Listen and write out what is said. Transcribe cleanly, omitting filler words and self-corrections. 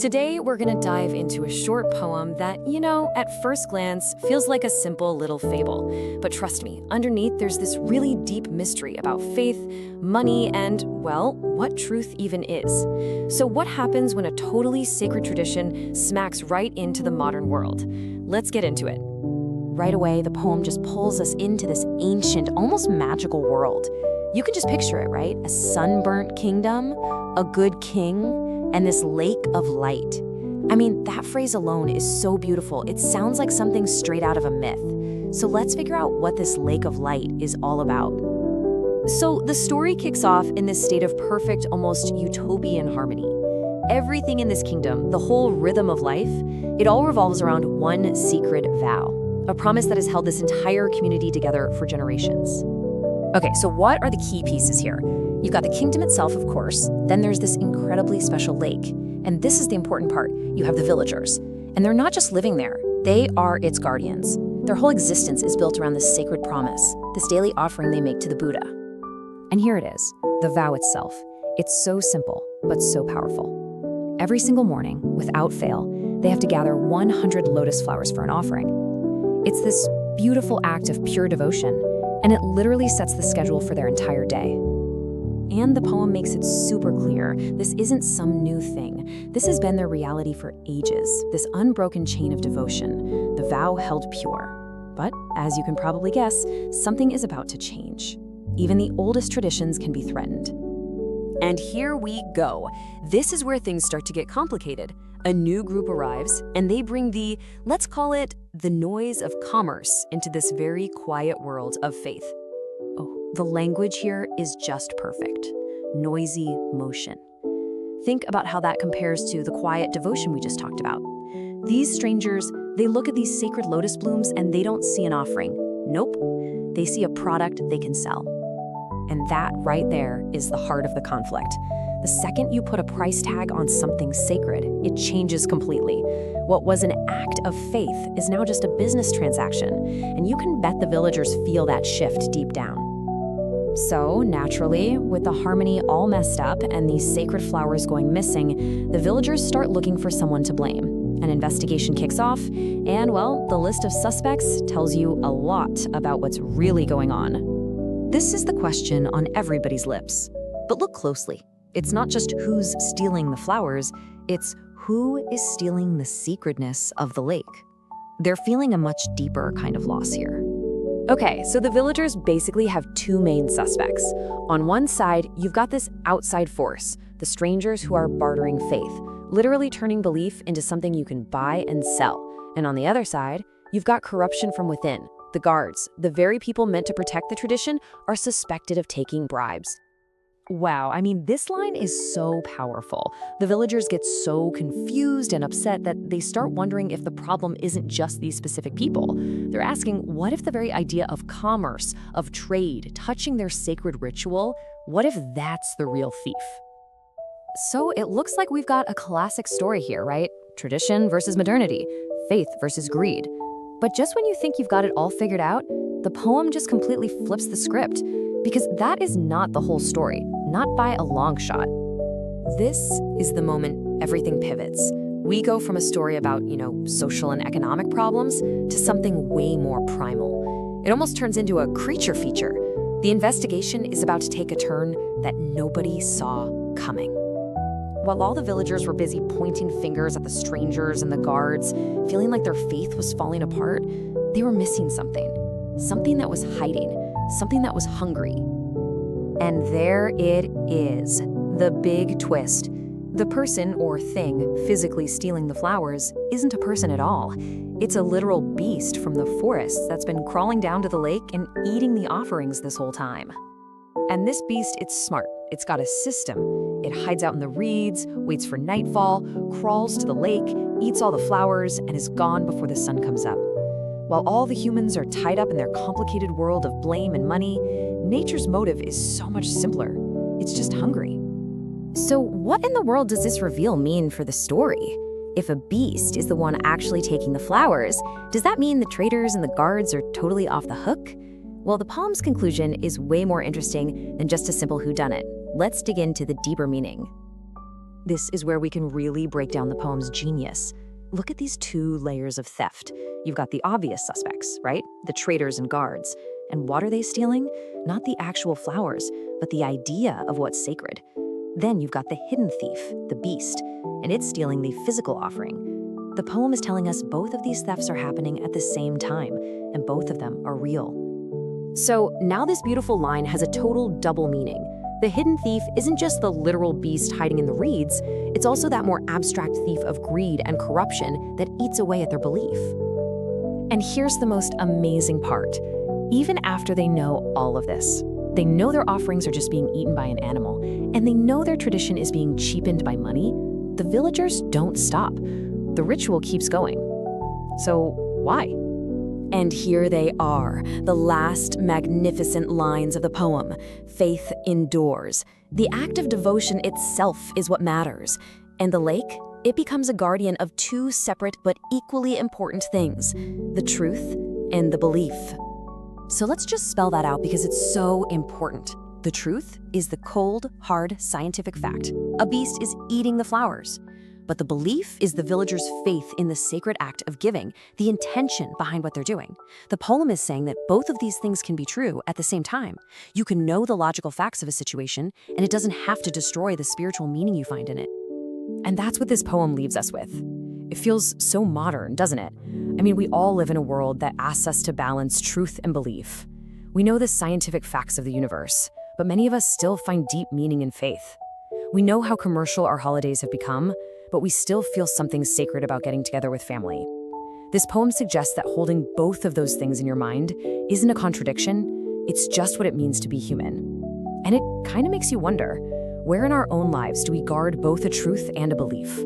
Today, we're going to dive into a short poem that, at first glance, feels like a simple little fable. But trust me, underneath there's this really deep mystery about faith, money, and, well, what truth even is. So what happens when a totally sacred tradition smacks right into the modern world? Let's get into it. Right away, the poem just pulls us into this ancient, almost magical world. You can just picture it, right? A sunburnt kingdom, a good king, and this lake of light. I mean, that phrase alone is so beautiful. It sounds like something straight out of a myth. So let's figure out what this lake of light is all about. So the story kicks off in this state of perfect, almost utopian harmony. Everything in this kingdom, the whole rhythm of life, it all revolves around one secret vow, a promise that has held this entire community together for generations. Okay, so what are the key pieces here? You've got the kingdom itself, of course, then there's this incredibly special lake. And this is the important part. You have the villagers. And they're not just living there, they are its guardians. Their whole existence is built around this sacred promise, this daily offering they make to the Buddha. And here it is, the vow itself. It's so simple, but so powerful. Every single morning, without fail, they have to gather 100 lotus flowers for an offering. It's this beautiful act of pure devotion, and it literally sets the schedule for their entire day. And the poem makes it super clear, this isn't some new thing. This has been their reality for ages, this unbroken chain of devotion, the vow held pure. But, as you can probably guess, something is about to change. Even the oldest traditions can be threatened. And here we go. This is where things start to get complicated. A new group arrives, and they bring let's call it, the noise of commerce into this very quiet world of faith. Oh, the language here is just perfect. Noisy motion. Think about how that compares to the quiet devotion we just talked about. These strangers, they look at these sacred lotus blooms and they don't see an offering. Nope. They see a product they can sell. And that right there is the heart of the conflict. The second you put a price tag on something sacred, it changes completely. What was an act of faith is now just a business transaction, and you can bet the villagers feel that shift deep down. So, naturally, with the harmony all messed up and these sacred flowers going missing, the villagers start looking for someone to blame. An investigation kicks off, and, well, the list of suspects tells you a lot about what's really going on. This is the question on everybody's lips. But look closely. It's not just who's stealing the flowers, it's who is stealing the sacredness of the lake. They're feeling a much deeper kind of loss here. Okay, so the villagers basically have two main suspects. On one side, you've got this outside force, the strangers who are bartering faith, literally turning belief into something you can buy and sell. And on the other side, you've got corruption from within. The guards, the very people meant to protect the tradition, are suspected of taking bribes. Wow, I mean, this line is so powerful. The villagers get so confused and upset that they start wondering if the problem isn't just these specific people. They're asking, what if the very idea of commerce, of trade, touching their sacred ritual, what if that's the real thief? So it looks like we've got a classic story here, right? Tradition versus modernity, faith versus greed. But just when you think you've got it all figured out, the poem just completely flips the script. Because that is not the whole story, not by a long shot. This is the moment everything pivots. We go from a story about, social and economic problems to something way more primal. It almost turns into a creature feature. The investigation is about to take a turn that nobody saw coming. While all the villagers were busy pointing fingers at the strangers and the guards, feeling like their faith was falling apart, they were missing something. Something that was hiding. Something that was hungry. And there it is, the big twist. The person or thing physically stealing the flowers isn't a person at all. It's a literal beast from the forest that's been crawling down to the lake and eating the offerings this whole time. And this beast, it's smart. It's got a system. It hides out in the reeds, waits for nightfall, crawls to the lake, eats all the flowers, and is gone before the sun comes up. While all the humans are tied up in their complicated world of blame and money, nature's motive is so much simpler. It's just hungry. So what in the world does this reveal mean for the story? If a beast is the one actually taking the flowers, does that mean the traders and the guards are totally off the hook? Well, the poem's conclusion is way more interesting than just a simple whodunit. Let's dig into the deeper meaning. This is where we can really break down the poem's genius. Look at these two layers of theft. You've got the obvious suspects, right? The traders and guards. And what are they stealing? Not the actual flowers, but the idea of what's sacred. Then you've got the hidden thief, the beast, and it's stealing the physical offering. The poem is telling us both of these thefts are happening at the same time, and both of them are real. So now this beautiful line has a total double meaning. The hidden thief isn't just the literal beast hiding in the reeds, it's also that more abstract thief of greed and corruption that eats away at their belief. And here's the most amazing part. Even after they know all of this, they know their offerings are just being eaten by an animal, and they know their tradition is being cheapened by money, the villagers don't stop. The ritual keeps going. So why? And here they are, the last magnificent lines of the poem. Faith endures. The act of devotion itself is what matters. And the lake, it becomes a guardian of two separate but equally important things, the truth and the belief. So let's just spell that out because it's so important. The truth is the cold, hard, scientific fact. A beast is eating the flowers. But the belief is the villagers' faith in the sacred act of giving, the intention behind what they're doing. The poem is saying that both of these things can be true at the same time. You can know the logical facts of a situation, and it doesn't have to destroy the spiritual meaning you find in it. And that's what this poem leaves us with. It feels so modern, doesn't it? I mean, we all live in a world that asks us to balance truth and belief. We know the scientific facts of the universe, but many of us still find deep meaning in faith. We know how commercial our holidays have become, but we still feel something sacred about getting together with family. This poem suggests that holding both of those things in your mind isn't a contradiction, it's just what it means to be human. And it kind of makes you wonder, where in our own lives do we guard both a truth and a belief?